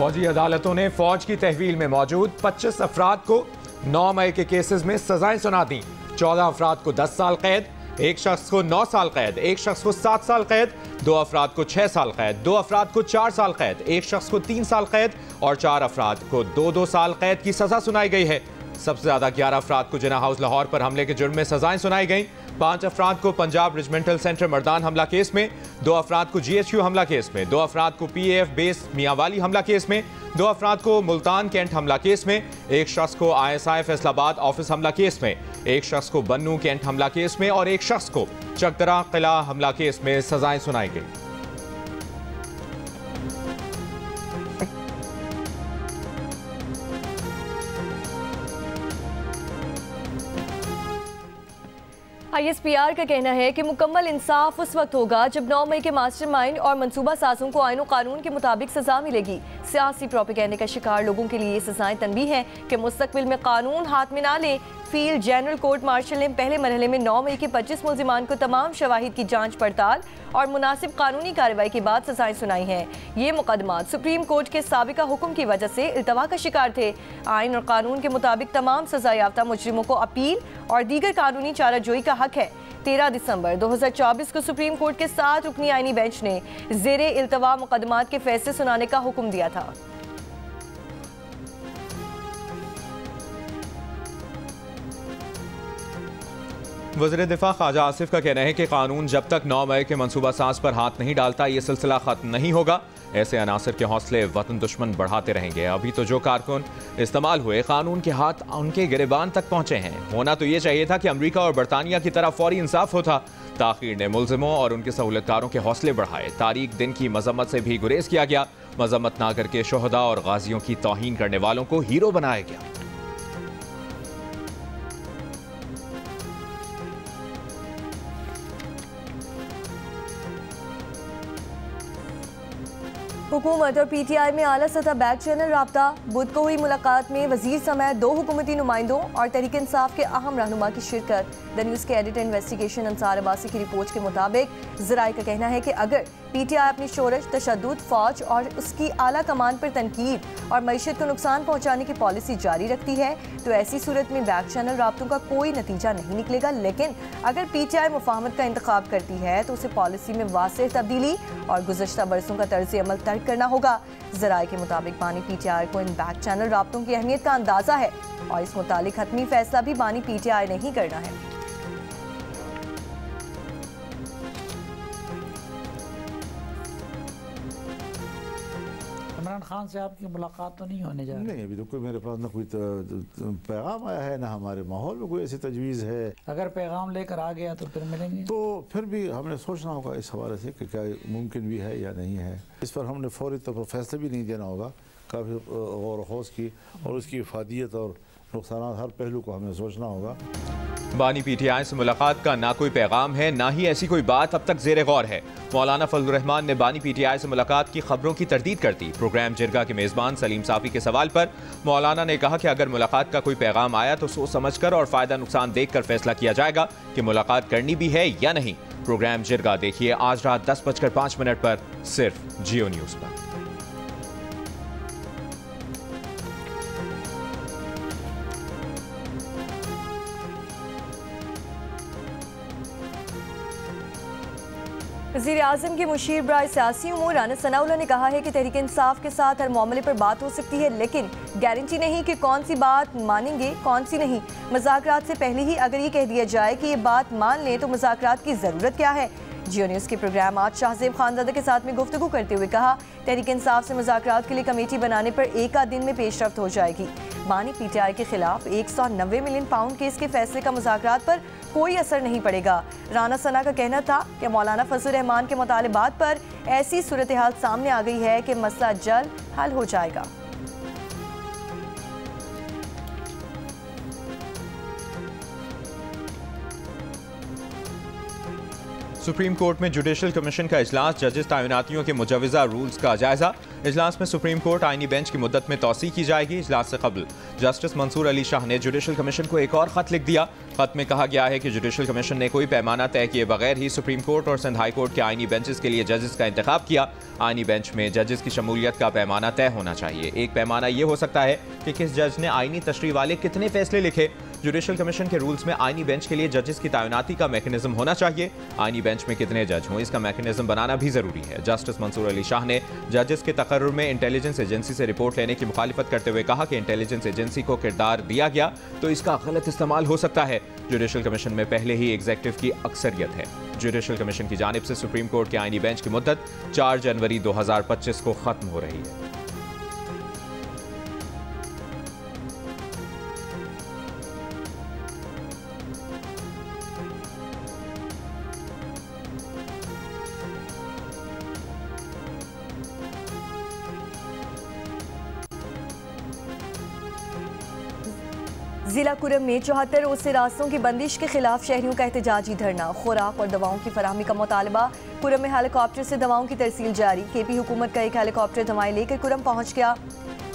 फौजी अदालतों ने फौज की तहवील में मौजूद 25 अफराद को 9 मई के केसेस में सजाएं सुना दी। 14 अफराद को 10 साल कैद, एक शख्स को 9 साल कैद, एक शख्स को 7 साल कैद, 2 अफराद को 6 साल कैद, 2 अफराद को 4 साल कैद, एक शख्स को 3 साल कैद और 4 अफराद को 2-2 साल कैद की सजा सुनाई गई है। सबसे ज्यादा 11 अफराद को जिना हाउस लाहौर पर हमले के जुर्म में सजाएं सुनाई गई। 5 अफराद को पंजाब रेजिमेंटल सेंटर मर्दान हमला केस में, 2 अफराद को GHQ हमला केस में, 2 अफराद को PAF बेस मियांवाली हमला केस में, 2 अफराद को मुल्तान कैंट हमला केस में, एक शख्स को ISI फैसलाबाद ऑफिस हमला केस में, एक शख्स को बन्नू कैंट हमला केस में और एक शख्स को चकदरा किला हमला केस में सजाएं सुनाई गई। ISPR का कहना है कि मुकम्मल इंसाफ उस वक्त होगा जब 9 मई के मास्टरमाइंड और मंसूबा साजों को आईन और कानून के मुताबिक सजा मिलेगी। सियासी प्रोपेगेंडे का शिकार लोगों के लिए सजाएं तनबीह हैं कि मुस्तकबिल में कानून हाथ में ना ले। फील्ड जनरल कोर्ट मार्शल ने पहले मरहले में 9 मई के 25 मुल्जिमान को तमाम शवाहिद की जांच पड़ताल और मुनासिब कानूनी कार्रवाई के बाद सजाएं सुनाई हैं। ये मुकदमात सुप्रीम कोर्ट के साबिका हुक्म की वजह से इल्तवा का शिकार थे। आइन और कानून के मुताबिक तमाम सजा याफ्ता मुजरिमों को अपील और दीगर कानूनी चाराजोई का हक है। 13 दिसंबर 2024 को सुप्रीम कोर्ट के 7 रुकनी आईनी बेंच ने ज़ेरे इल्तवा मुकदमात के फैसले सुनाने का हुक्म दिया था। वज़ीर दिफा ख्वाजा आसिफ का कहना है कि कानून जब तक 9 मई के मनसूबा साज पर हाथ नहीं डालता ये सिलसिला खत्म नहीं होगा। ऐसे अनासर के हौसले वतन दुश्मन बढ़ाते रहेंगे। अभी तो जो कारकुन इस्तेमाल हुए कानून के हाथ उनके गिरबान तक पहुंचे हैं। होना तो ये चाहिए था कि अमरीका और बरतानिया की तरह फौरी इंसाफ होता। ताखीर ने मुल्जिमों और उनके सहूलतकारों के हौसले बढ़ाए। तारीख दिन की मजम्मत से भी गुरेज किया गया। मजम्मत ना करके शोहदा और गाजियों की तौहीन करने वालों को हीरो बनाया गया। हुकूमत और PTI में आला सतह बैक चैनल राब्ता। बुध को हुई मुलाकात में वजीर समेत 2 हुकूमती नुमाइंदों और तहरीक इंसाफ के अहम रहनुमा की शिरकत। द न्यूज़ के एडिटर इन्वेस्टिगेशन अंसार अब्बासी की रिपोर्ट के मुताबिक ज़राए का कहना है कि अगर PTI अपनी शोरश, तशद्दुद, फौज और उसकी आला कमान पर तनकीद और मईशत को नुकसान पहुँचाने की पॉलिसी जारी रखती है तो ऐसी सूरत में बैक चैनल राब्तों का कोई नतीजा नहीं निकलेगा। लेकिन अगर PTI मुफाहमत का इंतखाब करती है तो उसे पॉलिसी में वाज़ेह तब्दीली और गुज़श्ता बरसों का तर्ज़ अमल तर्क करना होगा। ज़राए के मुताबिक बानी PTI को इन बैक चैनल राब्तों की अहमियत का अंदाज़ा है और इस मुतालिक हतमी फैसला भी बानी PTI ने ही करना है। इमरान खान से आपकी मुलाकात तो नहीं होने जा रही? नहीं, अभी तो कोई मेरे पास ना कोई पैगाम आया है, ना हमारे माहौल में कोई ऐसी तजवीज़ है। अगर पैगाम लेकर आ गया तो फिर मिलेंगे? तो फिर भी हमने सोचना होगा इस हवाले से कि क्या मुमकिन भी है या नहीं है। इस पर हमने फौरी तौर पर फैसला भी नहीं देना होगा। काफ़ी गौर खौज की और उसकी इफादियत और नुकसान हर पहलू को हमें सोचना होगा। बानी PTI से मुलाकात का ना कोई पैगाम है, ना ही ऐसी कोई बात अब तक ज़ेरे गौर है। मौलाना फजलुर रहमान ने बानी PTI से मुलाकात की खबरों की तरदीद कर दी। प्रोग्राम जिरगा के मेज़बान सलीम साफ़ी के सवाल पर मौलाना ने कहा कि अगर मुलाकात का कोई पैगाम आया तो सोच समझ कर और फ़ायदा नुकसान देख कर फैसला किया जाएगा कि मुलाकात करनी भी है या नहीं। प्रोग्राम जिरगा देखिए आज रात 10:05 पर सिर्फ जियो न्यूज़ पर। वज़ीर आज़म के मुशीर बराए सियासी उमूर राना सनाउल्लाह ने कहा है कि तहरीक इंसाफ के साथ हर मामले पर बात हो सकती है, लेकिन गारंटी नहीं कि कौन सी बात मानेंगे कौन सी नहीं। मुज़ाकरात से पहले ही अगर ये कह दिया जाए कि ये बात मान लें तो मुज़ाकरात की ज़रूरत क्या है। जियो न्यूज़ के प्रोग्राम आज शाहजेब खानज़ादा के साथ में गुफ्तगू करते हुए कहा, तहरीक इंसाफ से मुज़ाकरात के लिए कमेटी बनाने पर 1 आध दिन में पेशरफ्त हो जाएगी। बानी PTI के खिलाफ 190 मिलियन पाउंड केस के फैसले का मुज़ाकरात पर कोई असर नहीं पड़ेगा। राना सना का कहना था कि मौलाना फजलुर रहमान के मुतालिबात पर ऐसी सूरत हाल सामने आ गई है कि मसला जल्द हल हो जाएगा। सुप्रीम कोर्ट में जुडिशल कमीशन का इजलास, जजेस तैनातियों के मुजवज़ा रूल्स का जायजा। इजलास में सुप्रीम कोर्ट आईनी बेंच की मुद्दत में तौसी की जाएगी। इजलास से कबल जस्टिस मंसूर अली शाह ने जुडिशल कमीशन को एक और खत लिख दिया। खत में कहा गया है कि जुडिशल कमीशन ने कोई पैमाना तय किए बगैर ही सुप्रीम कोर्ट और सिंध हाई कोर्ट के आईनी बेंचेस के लिए जजेस का इंतखाब किया। आईनी बेंच में जजेस की शमूलियत का पैमाना तय होना चाहिए। एक पैमाना यह हो सकता है कि किस जज ने आईनी तशरीह वाले कितने फैसले लिखे। जुडिशल कमीशन के रूल्स में आईनी बेंच के लिए जजेस की तैनाती का मैकेनिज्म होना चाहिए। आईनी बेंच में कितने जज हों, इसका मैकेनिज्म बनाना भी जरूरी है। जस्टिस मंसूर अली शाह ने जजेस के तकर्रुर में इंटेलिजेंस एजेंसी से रिपोर्ट लेने की मुखालिफत करते हुए कहा कि इंटेलिजेंस एजेंसी को किरदार दिया गया तो इसका गलत इस्तेमाल हो सकता है। जुडिशल कमीशन में पहले ही एग्जीक्यूटिव की अक्सरियत है। जुडिशल कमीशन की जानिब से सुप्रीम कोर्ट के आईनी बेंच की मुद्दत 4 जनवरी 2025 को खत्म हो रही है। जिला कुरम में 74 रोज़े रास्तों की बंदिश के खिलाफ शहरियों का एहतजाजी धरना। खुराक और दवाओं की फराहमी का मुतालबा। कुरम में हेलीकॉप्टर से दवाओं की तरसील जारी। केपी हुकूमत का एक हेलीकॉप्टर दवाएं लेकर कुरम पहुंच गया।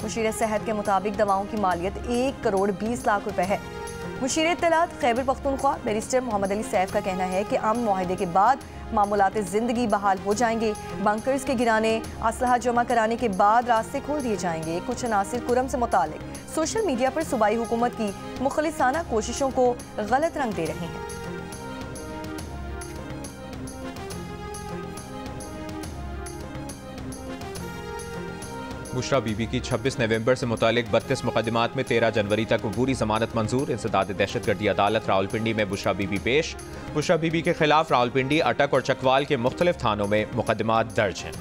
मुशीर सेहत के मुताबिक दवाओं की मालियत 1 करोड़ 20 लाख रुपए है। मुशीर इत्तलात खैबर पख्तूनख्वा बैरिस्टर मोहम्मद अली सैफ का कहना है कि अमन मुआहदे के बाद मामूलात ज़िंदगी बहाल हो जाएंगे। बंकर्स के गिराने, असलहा जमा कराने के बाद रास्ते खोल दिए जाएंगे। कुछ अनासिर कुरम से मुतालिक सोशल मीडिया पर सूबाई हुकूमत की मुखलिसाना कोशिशों को गलत रंग दे रहे हैं। बुशरा बीबी की 26 नवंबर से मुतालिक 32 मुकदमात में 13 जनवरी तक अबूरी जमानत मंजूर। इंसदाद दहशतगर्दी अदालत रावलपिंडी में बुशरा बीबी पेश। बुशरा बीबी के खिलाफ रावलपिंडी, अटक और चकवाल के मुख्तलिफ थानों में मुकदमात दर्ज हैं।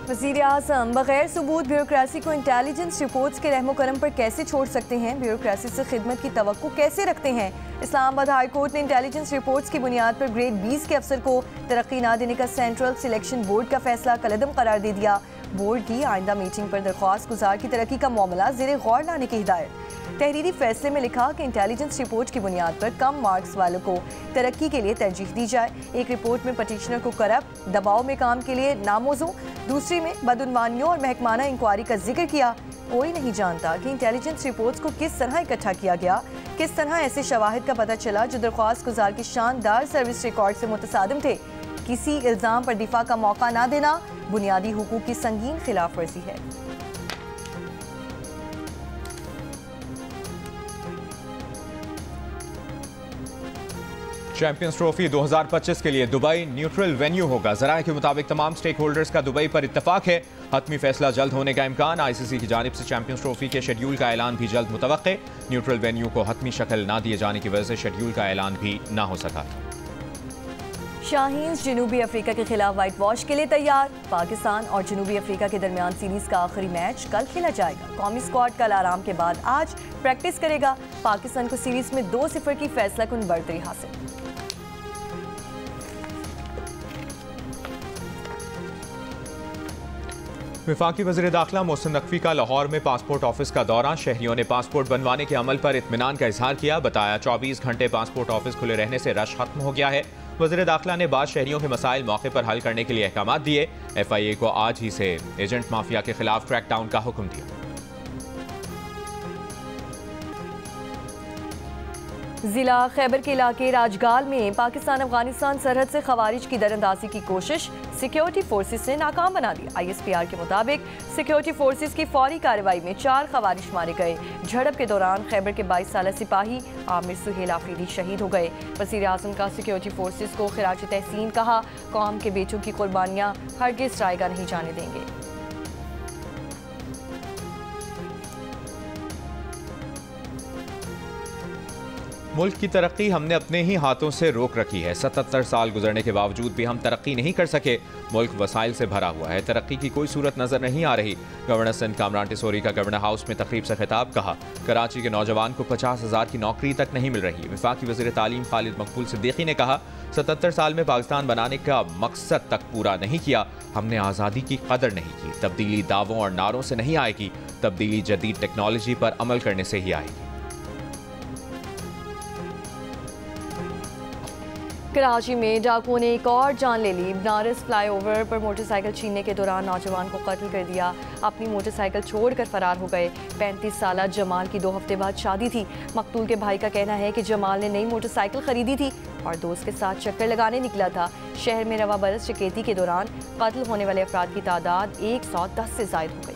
वज़ीर आज़म बगैर सबूत ब्यूरोक्रेसी को इंटेलिजेंस रिपोर्ट्स के रहमो करम पर कैसे छोड़ सकते हैं? ब्यूरोक्रेसी से खिदमत की तवक्को कैसे रखते हैं? इस्लामाबाद हाई कोर्ट ने इंटेलिजेंस रिपोर्ट्स की बुनियाद पर ग्रेड 20 के अफसर को तरक्की न देने का सेंट्रल सिलेक्शन बोर्ड का फैसला कलअदम करार दे दिया। बोर्ड की आइंदा मीटिंग पर दरख्वास्त गुजार की तरक्की का मामला ज़ेरे गौर लाने की हिदायत। तहरीरी फैसले में लिखा कि इंटेलिजेंस रिपोर्ट की बुनियाद पर कम मार्क्स वालों को तरक्की के लिए तरजीह दी जाए। एक रिपोर्ट में पटिशनर को करप्ट, दबाव में काम के लिए नामौजू, दूसरी में बदउनवानियों और महकमाना इंक्वायरी का जिक्र किया। कोई नहीं जानता कि इंटेलिजेंस रिपोर्ट्स को किस तरह इकट्ठा किया गया, किस तरह ऐसे शवाहिद का पता चला जो दरख्वास्त गुजार के शानदार सर्विस रिकॉर्ड से मुतसादिम थे। किसी इल्ज़ाम पर दिफा का मौका ना देना बुनियादी हुकूक की संगीन खिलाफ वर्जी है। चैंपियंस ट्रॉफी 2025 के लिए दुबई न्यूट्रल वेन्यू होगा। ज़राए के मुताबिक तमाम स्टेक होल्डर्स का दुबई पर इत्तफाक है। हतमी फैसला जल्द होने का इम्कान। आईसीसी की जानिब से चैंपियंस ट्रॉफी के शेड्यूल का ऐलान भी जल्द मुतवक्के। न्यूट्रल वेन्यू को हतमी शक्ल ना दिए जाने की वजह से शेड्यूल का ऐलान भी ना हो सका। शाहीन्स जनूबी अफ्रीका के खिलाफ वाइट वॉश के लिए तैयार। पाकिस्तान और जनूबी अफ्रीका के दरमियान सीरीज का आखिरी मैच कल खेला जाएगा। कौमी स्क्वाड कल आराम के बाद आज प्रैक्टिस करेगा। पाकिस्तान को सीरीज में 2-0 की फैसला कुन बढ़तरी हासिल। वफाकी वज़ीर दाखिला मोहसिन नकवी का लाहौर में पासपोर्ट ऑफिस का दौरा। शहरियों ने पासपोर्ट बनवाने के अमल पर इत्मीनान का इजहार किया। बताया 24 घंटे पासपोर्ट ऑफिस खुले रहने से रश खत्म हो गया है। वज़ीर दाखिला ने बाद शहरियों के मसाइल मौके पर हल करने के लिए अहकाम दिए। FIA को आज ही से एजेंट माफिया के खिलाफ क्रैकडाउन का हुक्म दिया। जिला खैबर के इलाके राजगाल में पाकिस्तान अफगानिस्तान सरहद से खवारिज की दरअंदाजी की कोशिश सिक्योरिटी फोर्सेस ने नाकाम बना दी। ISPR के मुताबिक सिक्योरिटी फोर्सेस की फौरी कार्रवाई में 4 खवारिज मारे गए। झड़प के दौरान खैबर के 22 साल सिपाही आमिर सुहेल आफरीदी शहीद हो गए। वज़ीर आज़म का सिक्योरिटी फोर्सेस को खिराज तहसीन कहा। कौम के बेटों की कुर्बानियाँ हरगिज़ जायगा नहीं जाने देंगे। मुल्क की तरक्की हमने अपने ही हाथों से रोक रखी है। 77 साल गुजरने के बावजूद भी हम तरक्की नहीं कर सके। मुल्क वसाइल से भरा हुआ है, तरक्की की कोई सूरत नजर नहीं आ रही। गवर्नर सिंध कामरान टिसोरी का गवर्नर हाउस में तकरीब से खिताब। कहा कराची के नौजवान को 50,000 की नौकरी तक नहीं मिल रही। वफाकी वज़ीर तालीम खालिद मकबूल सिद्दीकी ने कहा 77 साल में पाकिस्तान बनाने का मकसद तक पूरा नहीं किया। हमने आज़ादी की कदर नहीं की। तब्दीली दावों और नारों से नहीं आएगी, तब्दीली जदीद टेक्नोलॉजी पर अमल करने से ही आएगी। कराची में डाकुओं ने एक और जान ले ली। बनारस फ्लाईओवर पर मोटरसाइकिल छीनने के दौरान नौजवान को कत्ल कर दिया। अपनी मोटरसाइकिल छोड़कर फरार हो गए। 35 साला जमाल की 2 हफ्ते बाद शादी थी। मकतूल के भाई का कहना है कि जमाल ने नई मोटरसाइकिल खरीदी थी और दोस्त के साथ चक्कर लगाने निकला था। शहर में रवा बरस डकैती के दौरान कत्ल होने वाले अफराद की तादाद 110 से ज़ायद हो गई।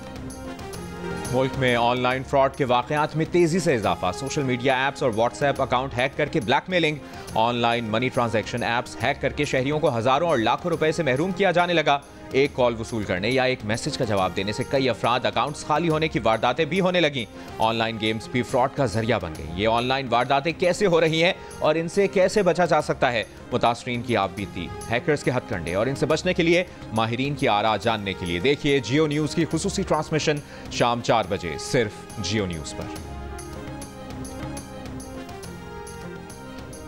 मुल्क में ऑनलाइन फ्रॉड के वाकयात में तेजी से इजाफा। सोशल मीडिया ऐप्स और व्हाट्सएप अकाउंट हैक करके blackmailing. Online money transaction apps hack करके शहरियों को हजारों और लाखों रुपए से महरूम किया जाने लगा। एक कॉल वसूल करने या एक मैसेज का जवाब देने से कई अफराद अकाउंट्स खाली होने की वारदातें भी होने लगी। ऑनलाइन गेम्स भी फ्रॉड का जरिया बन गई। ये ऑनलाइन वारदातें कैसे हो रही हैं और इनसे कैसे बचा जा सकता है, मुतासरीन की आप बीती, हैकर्स के हथकंडे और इनसे बचने के लिए माहिरीन की आरा जानने के लिए देखिए जियो न्यूज़ की खुसूसी ट्रांसमिशन शाम 4 बजे सिर्फ जियो न्यूज़ पर।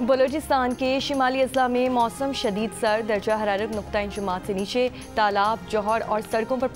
बलूचिस्तान के शिमाली अजला में मौसम शदीद सर्द। दर्जा हरारत नुक्ता इंशुमात से नीचे। तालाब, जौहर और सड़कों पर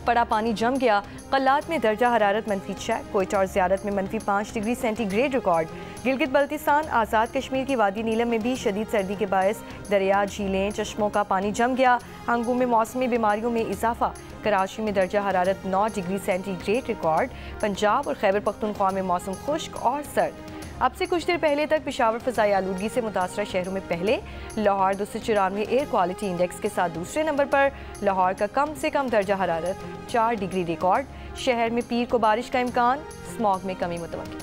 पड़ा पानी जम गया। कल्लात में दर्जा हरारत -6, कोयटा और ज़ियारत में -5 degree centigrade record. Gilgit Baltistan, Azad Kashmir की वादी नीलम में भी शदीद सर्दी के बायस दरिया, झीलें, चश्मों का पानी जम गया। हंगू में मौसमी बीमारियों में इजाफा। कराची में दर्जा हरारत 9 डिग्री सेंटीग्रेड रिकॉर्ड। पंजाब और खैबर पख्तूनख्वा में मौसम खुश्क और सर्द। अब से कुछ देर पहले तक पेशावर फ़ज़ाई आलूदगी से मुतासरा शहरों में पहले, लाहौर 294 एयर क्वालिटी इंडेक्स के साथ दूसरे नंबर पर। लाहौर का कम से कम दर्जा हरारत 4 डिग्री रिकॉर्ड। शहर में पीर को बारिश का इम्कान। स्मॉग में कमी मुतवक्किल।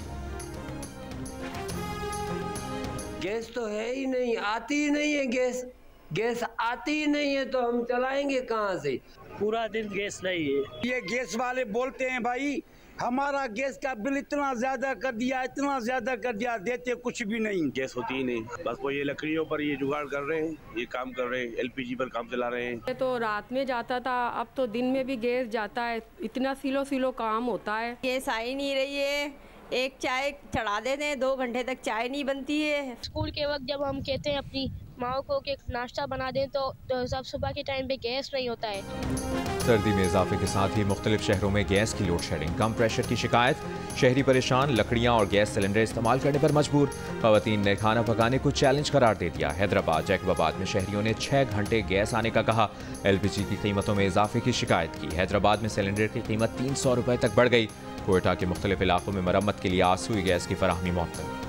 गैस तो है ही नहीं, आती ही नहीं है गैस। गैस आती ही नहीं है तो हम चलाएंगे कहाँ से? पूरा दिन गैस नहीं है। ये गैस वाले बोलते हैं भाई हमारा गैस का बिल इतना ज्यादा कर दिया, इतना ज्यादा कर दिया, देते कुछ भी नहीं। गैस होती ही नहीं, बस वो ये लकड़ियों पर ये जुगाड़ कर रहे हैं, ये काम कर रहे हैं, एलपीजी पर काम चला रहे हैं। तो रात में जाता था, अब तो दिन में भी गैस जाता है। इतना सिलो काम होता है। गैस आ ही नहीं रही है। एक चाय चढ़ा देते हैं, 2 घंटे तक चाय नहीं बनती है। स्कूल के वक्त जब हम कहते हैं अपनी माओ को कि नाश्ता बना दें तो सब सुबह के टाइम पे गैस नहीं होता है। सर्दी में इजाफे के साथ ही मुख्तलिफ शहरों में गैस की लोड शेडिंग, कम प्रेशर की शिकायत। शहरी परेशान, लकड़ियां और गैस सिलेंडर इस्तेमाल करने पर मजबूर। खवातीन ने खाना पकाने को चैलेंज करार दे दिया। हैदराबाद, जैकबाबाद में शहरियों ने 6 घंटे गैस आने का कहा। एलपीजी की कीमतों में इजाफे की शिकायत की। हैदराबाद में सिलेंडर की कीमत 300 रुपए तक बढ़ गई। कोयटा के मुख्तलिफ इलाकों में मरम्मत के लिए आसूई गैस की फराहमी मुअत्तल।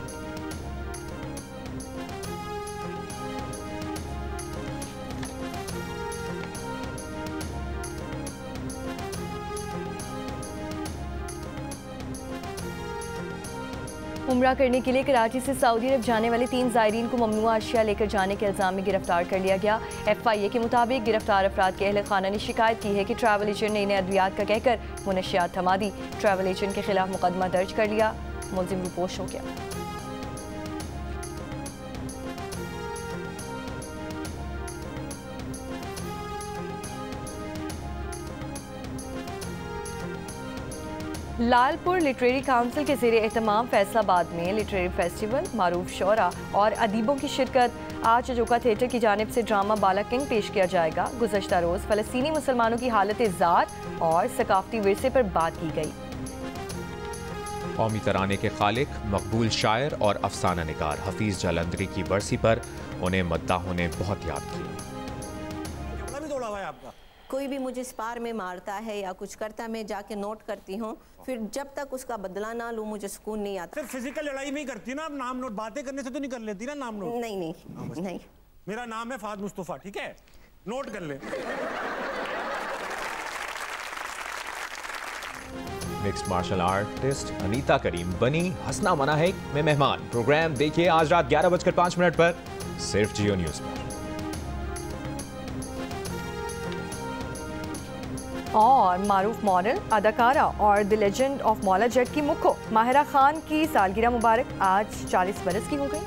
उम्रा करने के लिए कराची से सऊदी अरब जाने वाले 3 ज़ायरीन को ममनुआ अशिया लेकर जाने के इल्ज़ाम में गिरफ्तार कर लिया गया। FIA के मुताबिक गिरफ्तार अफराद के अहल खाना ने शिकायत की है कि ट्रैवल एजेंट ने इन्हें अद्वियात का कहकर मुनशियात थमा दी। ट्रैवल एजेंट के खिलाफ मुकदमा दर्ज कर लिया। मुलजिम रुपोश हो गया। लालपुर लिटरेरी काउंसिल के ज़ेरे एहतमाम फैसलाबाद में लिटरेरी फेस्टिवल, मारूफ शोरा और अदीबों की शिरकत। आज चजोका थिएटर की जानिब से ड्रामा बाला किंग पेश किया जाएगा। गुज़श्ता रोज़ फ़लस्तीनी मुसलमानों की हालत ज़ात और सकाफती विरसे पर बात की गई। कौमी तराने के खालिक, मकबूल शायर और अफसाना निगार हफीज़ जालंधरी की बरसी पर उन्हें मद्दाहों ने बहुत याद किया। कोई भी मुझे स्पार में मारता है या कुछ करता, मैं जाके नोट करती हूँ। फिर जब तक उसका बदला ना लूँ मुझे सुकून नहीं आता। सिर्फ फिजिकल लड़ाई में ही करती ना, आप नाम नोट बातें करने से तो नहीं कर लेती ना नाम नोट? नहीं नहीं नहीं। मेरा नाम है फाद मुस्तफा, ठीक है, नोट कर ले। मिक्स्ड मार्शल आर्टिस्ट अनीता करीम बनी हंसना मना है में मेहमान। प्रोग्राम देखिए आज रात 11:05 पर सिर्फ जियो न्यूज़ पर। और मारूफ मॉडल, अदाकारा और the legend of Maula Jatt की मुक्को माहिरा खान की सालगिरह मुबारक। आज 40 बरस की हो गई।